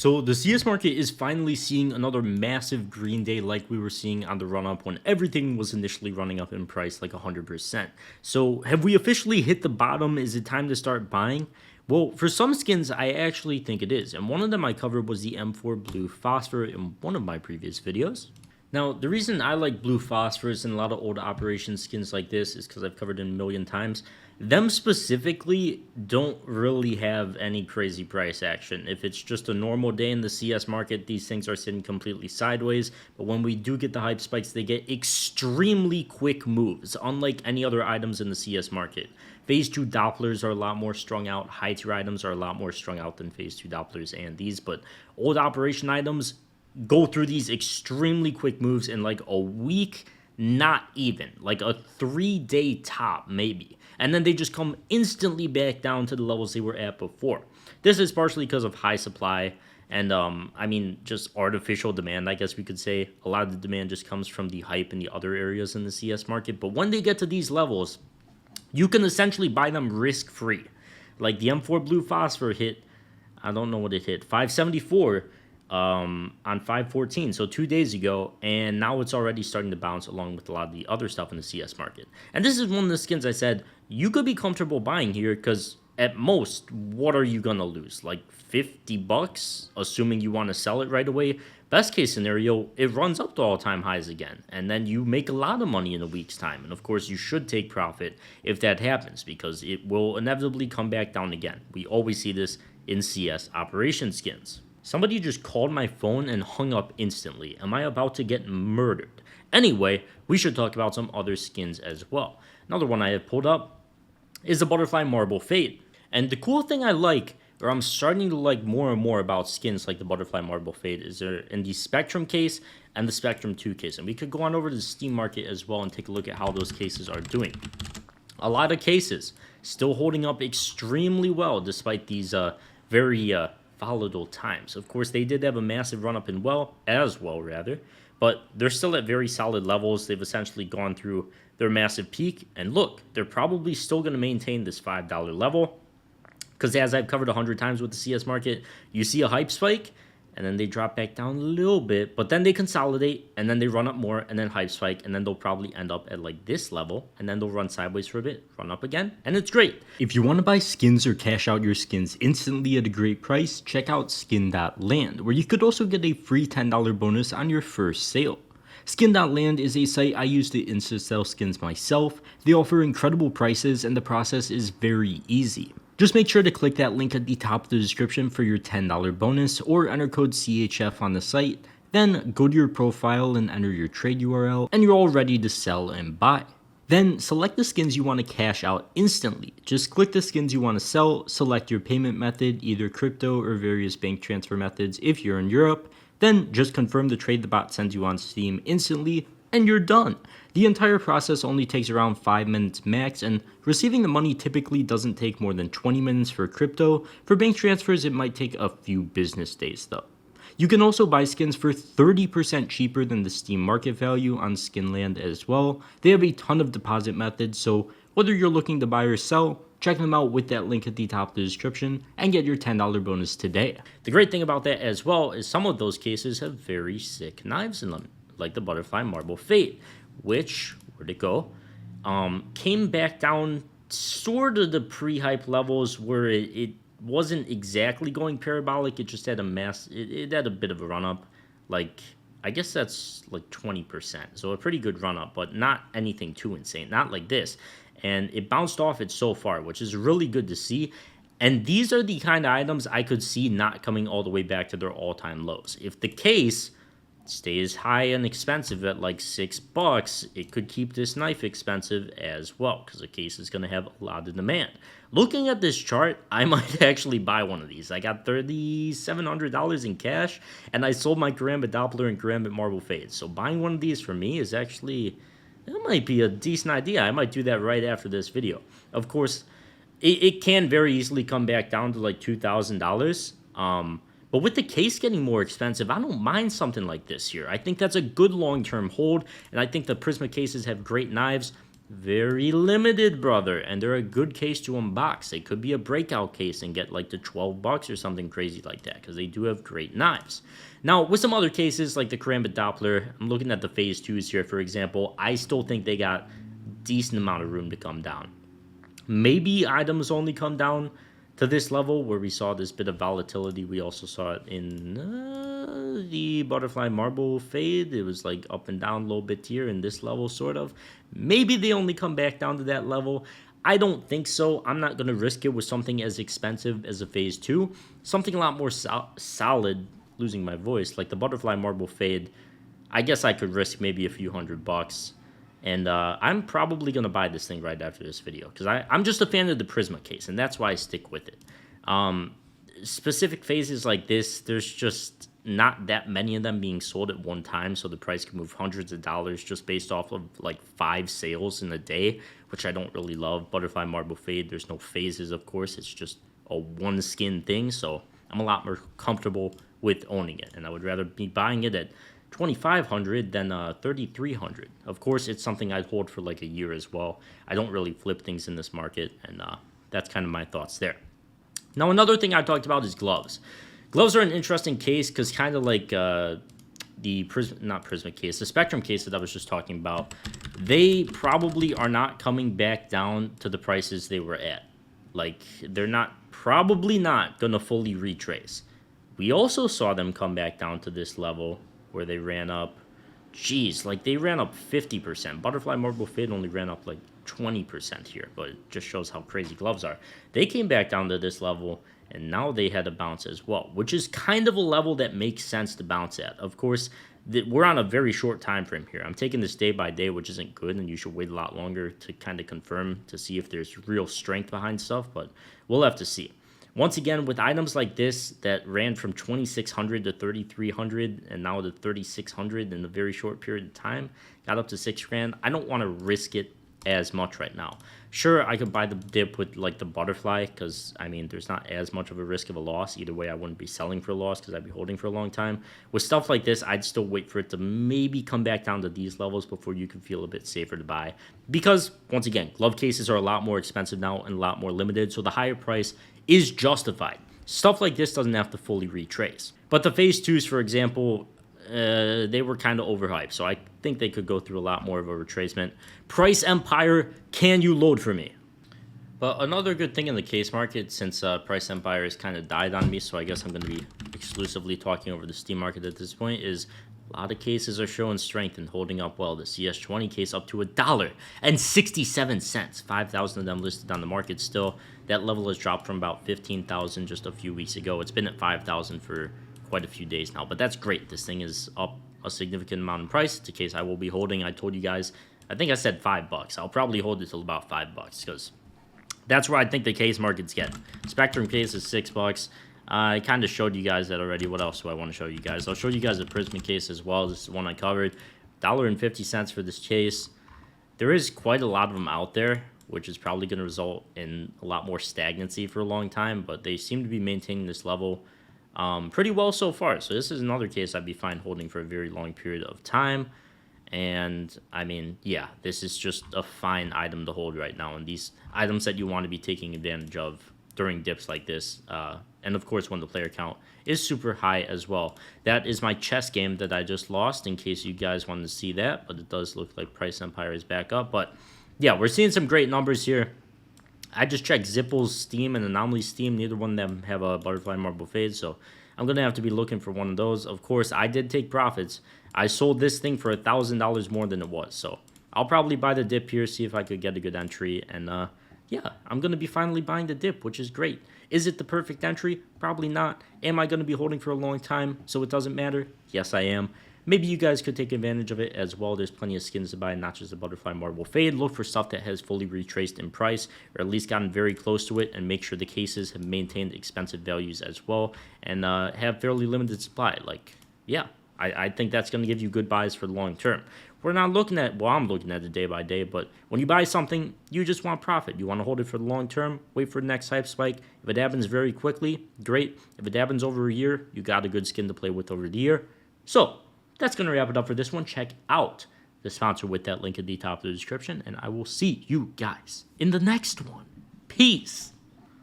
So the CS market is finally seeing another massive green day like we were seeing on the run up when everything was initially running up in price like 100%. So have we officially hit the bottom? Is it time to start buying? Well, for some skins, I actually think it is. And one of them I covered was the M4 Blue Phosphor in one of my previous videos. Now, the reason I like Blue Phosphorus and a lot of old Operation skins like this is because I've covered it a million times. Them specifically don't really have any crazy price action. If it's just a normal day in the CS market, these things are sitting completely sideways. But when we do get the hype spikes, they get extremely quick moves, unlike any other items in the CS market. Phase 2 Dopplers are a lot more strung out. High tier items are a lot more strung out than Phase 2 Dopplers and these. But old Operation items go through these extremely quick moves in like a week, not even, like a 3-day top maybe. And then they just come instantly back down to the levels they were at before. This is partially because of high supply and I mean just artificial demand, I guess we could say. A lot of the demand just comes from the hype in the other areas in the CS market. But when they get to these levels, you can essentially buy them risk-free. Like the M4 Blue Phosphor hit, I don't know what it hit, 574 on 514, so 2 days ago, and now it's already starting to bounce along with a lot of the other stuff in the CS market. And this is one of the skins I said you could be comfortable buying here because at most, what are you gonna lose? Like 50 bucks, assuming you want to sell it right away. Best case scenario, it runs up to all-time highs again, and then you make a lot of money in a week's time. And of course, you should take profit if that happens because it will inevitably come back down again. We always see this in CS operation skins. Somebody just called my phone and hung up instantly. Am I about to get murdered? Anyway, we should talk about some other skins as well. Another one I have pulled up is the Butterfly Marble Fade. And the cool thing I like, or I'm starting to like more and more about skins like the Butterfly Marble Fade, is they're in the Spectrum case and the Spectrum 2 case. And we could go on over to the Steam market as well and take a look at how those cases are doing. A lot of cases still holding up extremely well despite these very volatile times. Of course, they did have a massive run up in as well, but they're still at very solid levels. They've essentially gone through their massive peak, and look, they're probably still going to maintain this $5 level because as I've covered 100 times with the CS market, you see a hype spike and then they drop back down a little bit, but then they consolidate and then they run up more and then hype spike, and then they'll probably end up at like this level and then they'll run sideways for a bit, run up again, and it's great. If you want to buy skins or cash out your skins instantly at a great price, check out skin.land, where you could also get a free $10 bonus on your first sale. Skin.land is a site I use to insta sell skins myself. They offer incredible prices and the process is very easy. Just make sure to click that link at the top of the description for your $10 bonus or enter code CHF on the site. Then go to your profile and enter your trade URL and you're all ready to sell and buy. Then select the skins you want to cash out instantly. Just click the skins you want to sell, select your payment method, either crypto or various bank transfer methods if you're in Europe. Then just confirm the trade the bot sends you on Steam instantly and you're done. The entire process only takes around 5 minutes max, and receiving the money typically doesn't take more than 20 minutes for crypto. For bank transfers, it might take a few business days though. You can also buy skins for 30% cheaper than the Steam market value on Skinland as well. They have a ton of deposit methods, so whether you're looking to buy or sell, check them out with that link at the top of the description and get your $10 bonus today. The great thing about that as well is some of those cases have very sick knives in them, like the Butterfly Marble Fade, which, where'd it go? Came back down sort of the pre-hype levels where it wasn't exactly going parabolic. It just had it had a bit of a run up. Like, I guess that's like 20%. So a pretty good run up, but not anything too insane. Not like this. And it bounced off it so far, which is really good to see. And these are the kind of items I could see not coming all the way back to their all-time lows. If the case stays high and expensive at like $6, it could keep this knife expensive as well because the case is going to have a lot of demand. Looking at this chart, I might actually buy one of these. I got $3,700 in cash and I sold my Karambit Doppler and Karambit Marble Fade. So buying one of these for me is actually, it might be a decent idea. I might do that right after this video. Of course, it can very easily come back down to like $2,000. But with the case getting more expensive, I don't mind something like this here. I think that's a good long-term hold, and I think the Prisma cases have great knives. Very limited, brother, and they're a good case to unbox. They could be a breakout case and get like the $12 or something crazy like that, because they do have great knives. Now, with some other cases like the Karambit Doppler, I'm looking at the phase 2s here, for example. I still think they got decent amount of room to come down. Maybe items only come down to this level where we saw this bit of volatility. We also saw it in the butterfly marble fade. It was like up and down a little bit here in this level, sort of. Maybe they only come back down to that level. I don't think so. I'm not going to risk it with something as expensive as a phase 2. Something a lot more solid, losing my voice, like the butterfly marble fade. I guess I could risk maybe a few $100. And I'm probably going to buy this thing right after this video, because I'm just a fan of the Prisma case, and that's why I stick with it. Specific phases like this, there's just not that many of them being sold at one time, so the price can move hundreds of dollars just based off of like 5 sales in a day, which I don't really love. Butterfly marble fade, there's no phases, of course. It's just a one skin thing, so I'm a lot more comfortable with owning it, and I would rather be buying it at 2,500 than 3,300. Of course, it's something I'd hold for like a year as well. I don't really flip things in this market, and that's kind of my thoughts there. Now, another thing I talked about is gloves. Gloves are an interesting case because kind of like the Prisma case, the Spectrum case that I was just talking about, they probably are not coming back down to the prices they were at. Like, they're probably not going to fully retrace. We also saw them come back down to this level where they ran up, like they ran up 50%. Butterfly marble fade only ran up like 20% here, but it just shows how crazy gloves are. They came back down to this level, and now they had a bounce as well, which is kind of a level that makes sense to bounce at. Of course, we're on a very short time frame here. I'm taking this day by day, which isn't good, and you should wait a lot longer to kind of confirm to see if there's real strength behind stuff, but we'll have to see. Once again, with items like this that ran from 2,600 to 3,300 and now to 3,600 in a very short period of time, got up to $6,000, I don't want to risk it as much right now. Sure, I could buy the dip with like the butterfly because, I mean, there's not as much of a risk of a loss. Either way, I wouldn't be selling for a loss because I'd be holding for a long time. With stuff like this, I'd still wait for it to maybe come back down to these levels before you can feel a bit safer to buy. Because, once again, glove cases are a lot more expensive now and a lot more limited, so the higher price is justified. Stuff like this doesn't have to fully retrace. But the phase 2s, for example, they were kind of overhyped, so I think they could go through a lot more of a retracement. Price Empire, can you load for me? But another good thing in the case market, since Price Empire has kind of died on me, so I guess I'm going to be exclusively talking over the Steam market at this point, is a lot of cases are showing strength and holding up well. The CS20 case up to $1.67. 5,000 of them listed on the market still. That level has dropped from about 15,000 just a few weeks ago. It's been at 5,000 for quite a few days now, but that's great. This thing is up a significant amount in price. It's a case I will be holding. I told you guys, I think I said $5. I'll probably hold it till about $5 because that's where I think the case market's getting. Spectrum case is $6. I kind of showed you guys that already. What else do I want to show you guys? I'll show you guys a Prisma case as well. This is one I covered. $1.50 for this case. There is quite a lot of them out there, which is probably going to result in a lot more stagnancy for a long time, but they seem to be maintaining this level pretty well so far. So this is another case I'd be fine holding for a very long period of time. And I mean, yeah, this is just a fine item to hold right now. And these items that you want to be taking advantage of during dips like this. And of course, when the player count is super high as well. That is my chess game that I just lost, in case you guys wanted to see that. But it does look like Price Empire is back up. But yeah, we're seeing some great numbers here. I just checked Zipple's Steam and Anomaly Steam. Neither one of them have a Butterfly Marble Fade, so I'm going to have to be looking for one of those. Of course, I did take profits. I sold this thing for $1,000 more than it was, so I'll probably buy the dip here, see if I could get a good entry, and yeah, I'm going to be finally buying the dip, which is great. Is it the perfect entry? Probably not. Am I going to be holding for a long time, so it doesn't matter? Yes, I am. Maybe you guys could take advantage of it as well. There's plenty of skins to buy, not just the Butterfly Marble Fade. Look for stuff that has fully retraced in price, or at least gotten very close to it, and make sure the cases have maintained expensive values as well, and have fairly limited supply. Like, yeah, I think that's going to give you good buys for the long term. We're not looking at, well, I'm looking at it day by day, but when you buy something, you just want profit. You want to hold it for the long term, wait for the next hype spike. If it happens very quickly, great. If it happens over a year, you got a good skin to play with over the year. So that's going to wrap it up for this one. Check out the sponsor with that link at the top of the description. And I will see you guys in the next one. Peace.